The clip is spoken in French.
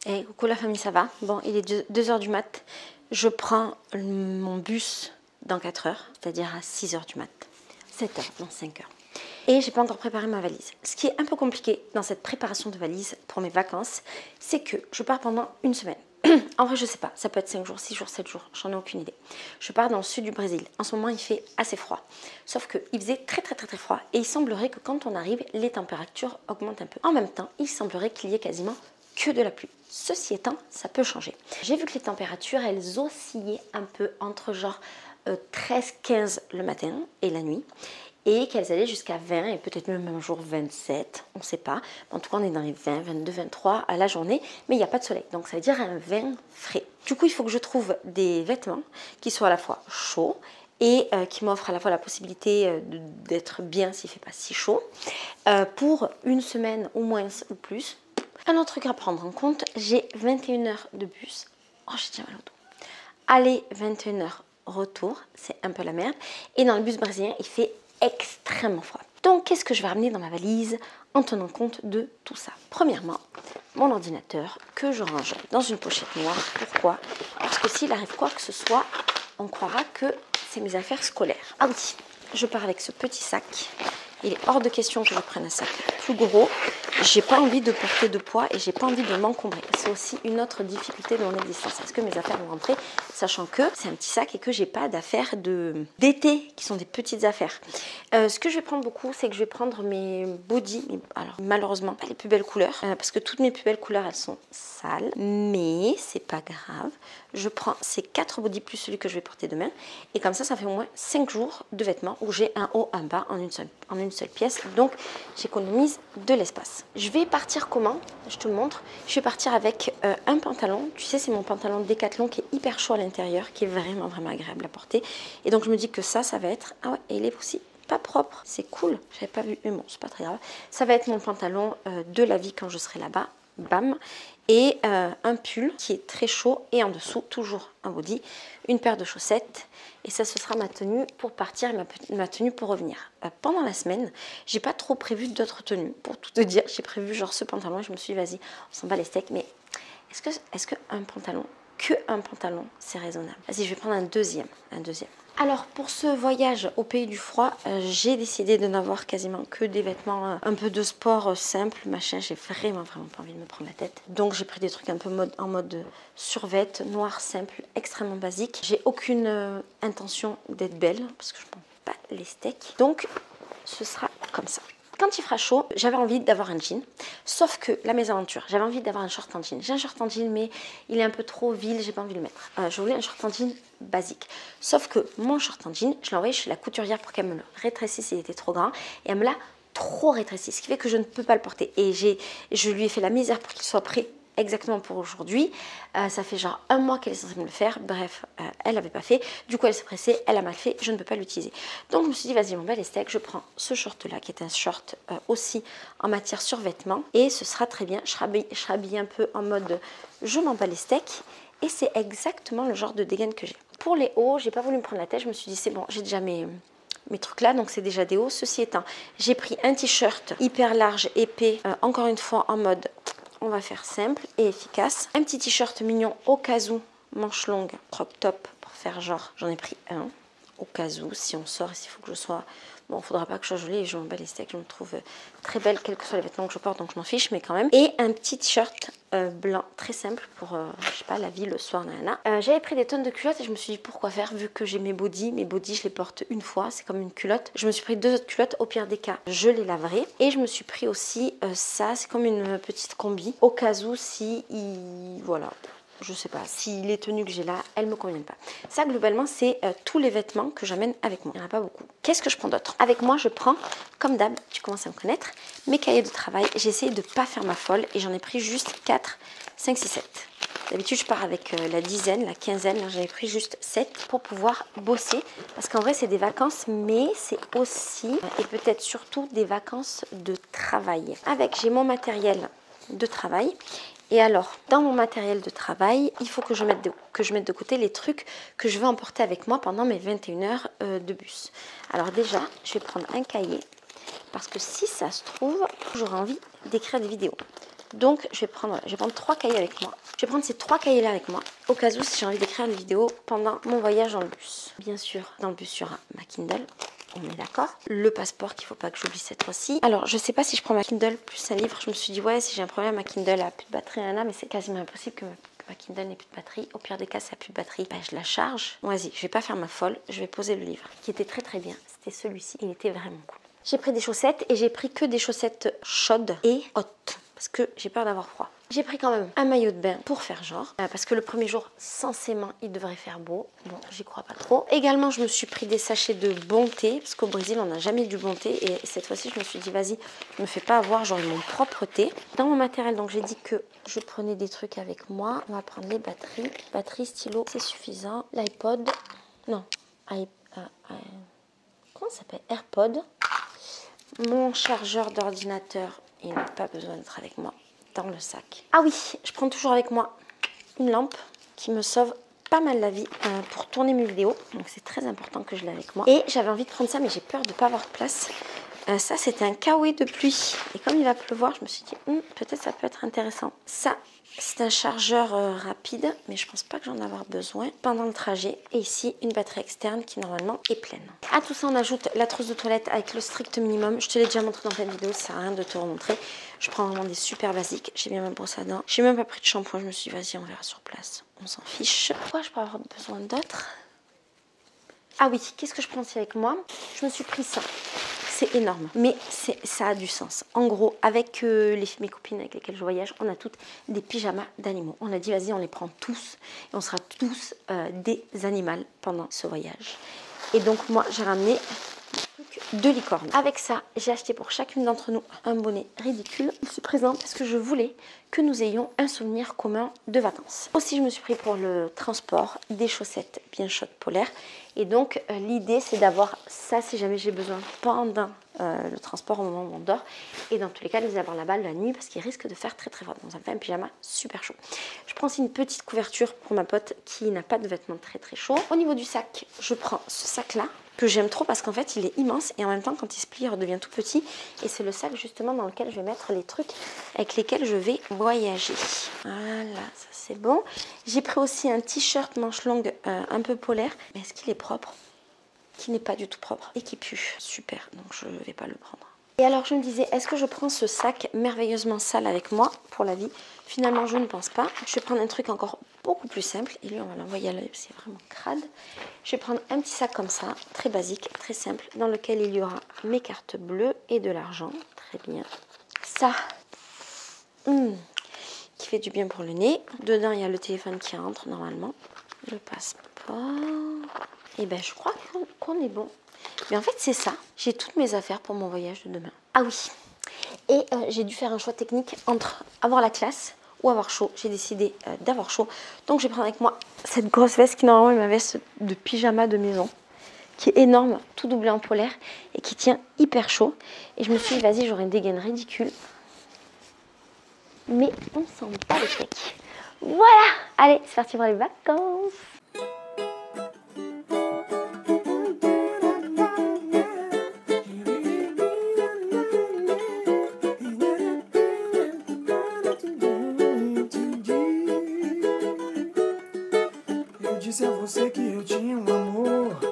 Et coucou la famille, ça va? Bon, il est 2 h du mat. Je prends mon bus dans 4 heures, c'est-à-dire à 6 h du mat. 7 h, non 5 h. Et j'ai pas encore préparé ma valise. Ce qui est un peu compliqué dans cette préparation de valise pour mes vacances, c'est que je pars pendant une semaine. En vrai, je sais pas, ça peut être 5 jours, 6 jours, 7 jours, j'en ai aucune idée. Je pars dans le sud du Brésil. En ce moment, il fait assez froid. Sauf qu'il faisait très froid et il semblerait que quand on arrive, les températures augmentent un peu. En même temps, il semblerait qu'il y ait quasiment que de la pluie. Ceci étant, ça peut changer. J'ai vu que les températures, elles oscillaient un peu entre genre 13-15 le matin et la nuit, et qu'elles allaient jusqu'à 20 et peut-être même un jour 27, on ne sait pas. En tout cas, on est dans les 20, 22, 23 à la journée, mais il n'y a pas de soleil, donc ça veut dire un vin frais. Du coup, il faut que je trouve des vêtements qui soient à la fois chauds et qui m'offrent à la fois la possibilité d'être bien s'il ne fait pas si chaud, pour une semaine ou moins ou plus. Un autre truc à prendre en compte, j'ai 21 heures de bus. Oh, j'ai déjà mal au dos. Aller 21 heures, retour, c'est un peu la merde. Et dans le bus brésilien, il fait extrêmement froid. Donc, qu'est-ce que je vais ramener dans ma valise en tenant compte de tout ça? Premièrement, mon ordinateur que je range dans une pochette noire. Pourquoi? Parce que s'il arrive quoi que ce soit, on croira que c'est mes affaires scolaires. Ah oui, je pars avec ce petit sac. Il est hors de question que je prenne un sac plus gros. J'ai pas envie de porter de poids et j'ai pas envie de m'encombrer. C'est aussi une autre difficulté de mon existence. Est-ce que mes affaires vont rentrer, sachant que c'est un petit sac et que j'ai pas d'affaires d'été qui sont des petites affaires. Ce que je vais prendre beaucoup, c'est que je vais prendre mes bodys. Alors malheureusement pas les plus belles couleurs, parce que toutes mes plus belles couleurs elles sont sales, mais c'est pas grave. Je prends ces 4 bodys plus celui que je vais porter demain, et comme ça fait au moins 5 jours de vêtements où j'ai un haut, un bas en une seule pièce, donc j'économise de l'espace. Je vais partir comment? Je te le montre. Je vais partir avec un pantalon. Tu sais, c'est mon pantalon Décathlon qui est hyper chaud à l'intérieur, qui est vraiment agréable à porter. Et donc je me dis que ça va être... Ah ouais, et il est aussi pas propre. C'est cool. J'avais pas vu, mais bon, c'est pas très grave. Ça va être mon pantalon de la vie quand je serai là-bas. Bam. Et un pull qui est très chaud, et en dessous toujours un body, une paire de chaussettes, et ça ce sera ma tenue pour partir et ma tenue pour revenir. Pendant la semaine, j'ai pas trop prévu d'autres tenues, pour tout te dire. J'ai prévu genre ce pantalon et je me suis dit vas-y, on s'en bat les steaks, mais est-ce que un pantalon, c'est raisonnable? Vas-y, je vais prendre un deuxième. Alors pour ce voyage au pays du froid, j'ai décidé de n'avoir quasiment que des vêtements un peu de sport simples, machin. J'ai vraiment pas envie de me prendre la tête. Donc j'ai pris des trucs un peu en mode survêt, noir, simple, extrêmement basique. J'ai aucune intention d'être belle parce que je ne prends pas les steaks. Donc ce sera comme ça. Quand il fera chaud, j'avais envie d'avoir un jean, sauf que la mésaventure, j'avais envie d'avoir un short en jean. J'ai un short en jean, mais il est un peu trop vil, j'ai pas envie de le mettre. Je voulais un short en jean basique. Sauf que mon short en jean, je l'ai envoyé chez la couturière pour qu'elle me le rétrécisse, il était trop grand, et elle me l'a trop rétréci, ce qui fait que je ne peux pas le porter. Et je lui ai fait la misère pour qu'il soit prêt exactement pour aujourd'hui. Ça fait genre 1 mois qu'elle est censée me le faire. Bref, elle l'avait pas fait. Du coup, elle s'est pressée, elle a mal fait, je ne peux pas l'utiliser. Donc, je me suis dit, vas-y, mon bel steak, je prends ce short-là, qui est un short aussi en matière survêtement. Et ce sera très bien. Je serai habillée un peu en mode je m'en bats les steaks. Et c'est exactement le genre de dégaine que j'ai. Pour les hauts, j'ai pas voulu me prendre la tête. Je me suis dit, c'est bon, j'ai déjà mes trucs là, donc c'est déjà des hauts. Ceci étant, j'ai pris un t-shirt hyper large, épais, encore une fois en mode... On va faire simple et efficace. Un petit t-shirt mignon au cas où, manche longue, crop top, pour faire genre, j'en ai pris un. Au cas où, si on sort, s'il faut que je sois... Bon, il ne faudra pas que je sois jolie et je m'en bats les steaks. Je me trouve très belle, quels que soient les vêtements que je porte, donc je m'en fiche, mais quand même. Et un petit t-shirt blanc, très simple, pour, je sais pas, la vie, le soir, nanana. J'avais pris des tonnes de culottes et je me suis dit, pourquoi faire, vu que j'ai mes bodys, je les porte une fois, c'est comme une culotte. Je me suis pris 2 autres culottes, au pire des cas, je les laverai. Et je me suis pris aussi ça, c'est comme une petite combi, au cas où, si, voilà... Je sais pas, si les tenues que j'ai là, elles me conviennent pas. Ça, globalement, c'est tous les vêtements que j'amène avec moi. Il n'y en a pas beaucoup. Qu'est-ce que je prends d'autre? Avec moi, je prends, comme d'hab, tu commences à me connaître, mes cahiers de travail. J'ai essayé de ne pas faire ma folle et j'en ai pris juste 4, 5, 6, 7. D'habitude, je pars avec la dizaine, la quinzaine. J'en ai pris juste 7 pour pouvoir bosser. Parce qu'en vrai, c'est des vacances, mais c'est aussi, et peut-être surtout, des vacances de travail. Avec, j'ai mon matériel de travail. Et alors, dans mon matériel de travail, il faut que je mette de côté les trucs que je vais emporter avec moi pendant mes 21 heures de bus. Alors déjà, je vais prendre un cahier, parce que si ça se trouve, j'aurai envie d'écrire des vidéos. Donc je vais prendre 3 cahiers avec moi. Je vais prendre ces 3 cahiers là avec moi au cas où si j'ai envie d'écrire une vidéo pendant mon voyage dans le bus. Bien sûr, dans le bus il y aura ma Kindle. On est d'accord. Le passeport qu'il ne faut pas que j'oublie cette fois-ci. Alors, je ne sais pas si je prends ma Kindle plus un livre. Je me suis dit, ouais, si j'ai un problème, ma Kindle a plus de batterie, là, mais c'est quasiment impossible que ma Kindle n'ait plus de batterie. Au pire des cas, si elle n'a plus de batterie, bah, je la charge. Bon, vas-y, je vais pas faire ma folle. Je vais poser le livre, qui était très très bien. C'était celui-ci. Il était vraiment cool. J'ai pris des chaussettes et j'ai pris que des chaussettes chaudes et hautes. Parce que j'ai peur d'avoir froid. J'ai pris quand même un maillot de bain pour faire genre. Parce que le premier jour, censément, il devrait faire beau. Bon, j'y crois pas trop. Également, je me suis pris des sachets de bon thé. Parce qu'au Brésil, on n'a jamais du bon thé. Et cette fois-ci, je me suis dit, vas-y, je me fais pas avoir, j'aurai mon propre thé. Dans mon matériel, donc j'ai dit que je prenais des trucs avec moi. On va prendre les batteries. Batterie, stylo, c'est suffisant. L'iPod. Non. Comment ça s'appelle? AirPod. Mon chargeur d'ordinateur, il n'a pas besoin d'être avec moi dans le sac. Ah oui, je prends toujours avec moi une lampe qui me sauve pas mal la vie pour tourner mes vidéos. Donc c'est très important que je l'ai avec moi. Et j'avais envie de prendre ça, mais j'ai peur de ne pas avoir de place. Ça, c'était un kawaii de pluie. Et comme il va pleuvoir, je me suis dit, peut-être ça peut être intéressant. Ça, c'est un chargeur rapide, mais je pense pas que j'en ai avoir besoin pendant le trajet. Et ici, une batterie externe qui normalement est pleine. À tout ça, on ajoute la trousse de toilette avec le strict minimum. Je te l'ai déjà montré dans cette vidéo, ça sert à rien de te remontrer. Je prends vraiment des super basiques. J'ai bien ma brosse à dents. J'ai même pas pris de shampoing. Je me suis dit, vas-y, on verra sur place. On s'en fiche. Quoi, je peux avoir besoin d'autres? Ah oui, qu'est-ce que je prends aussi avec moi? Je me suis pris ça. C'est énorme, mais ça a du sens. En gros, avec mes copines avec lesquelles je voyage, on a toutes des pyjamas d'animaux. On a dit, vas-y, on les prend tous et on sera tous des animaux pendant ce voyage. Et donc, moi, j'ai ramené de licorne. Avec ça, j'ai acheté pour chacune d'entre nous un bonnet ridicule. Je suis présente parce que je voulais que nous ayons un souvenir commun de vacances. Aussi, je me suis pris pour le transport des chaussettes bien chaudes polaires. Et donc, l'idée, c'est d'avoir ça si jamais j'ai besoin pendant le transport au moment où on dort. Et dans tous les cas, de les avoir là-bas la nuit parce qu'il risque de faire très très froid. Donc, ça me fait un pyjama super chaud. Je prends aussi une petite couverture pour ma pote qui n'a pas de vêtements très très chauds. Au niveau du sac, je prends ce sac-là que j'aime trop parce qu'en fait, il est immense et en même temps, quand il se plie, il redevient tout petit. Et c'est le sac justement dans lequel je vais mettre les trucs avec lesquels je vais voyager. Voilà, ça c'est bon. J'ai pris aussi un t-shirt manche longue un peu polaire. Mais est-ce qu'il est propre? Qui n'est pas du tout propre et qui pue. Super, donc je ne vais pas le prendre. Et alors je me disais, est-ce que je prends ce sac merveilleusement sale avec moi pour la vie? Finalement, je ne pense pas. Je vais prendre un truc encore beaucoup plus simple. Et lui, on va l'envoyer à l'œil, c'est vraiment crade. Je vais prendre un petit sac comme ça, très basique, très simple, dans lequel il y aura mes cartes bleues et de l'argent. Très bien. Ça, qui fait du bien pour le nez. Dedans, il y a le téléphone qui rentre normalement. Le passeport. Et ben, je crois qu'on est bon. Mais en fait, c'est ça. J'ai toutes mes affaires pour mon voyage de demain. Ah oui. Et j'ai dû faire un choix technique entre avoir la classe ou avoir chaud. J'ai décidé d'avoir chaud. Donc, je vais prendre avec moi cette grosse veste qui, normalement, est ma veste de pyjama de maison. Qui est énorme, tout doublé en polaire et qui tient hyper chaud. Et je me suis dit, vas-y, j'aurai une dégaine ridicule. Mais on s'en bat les steaks. Voilà. Allez, c'est parti pour les vacances. Disse a você que eu tinha um amor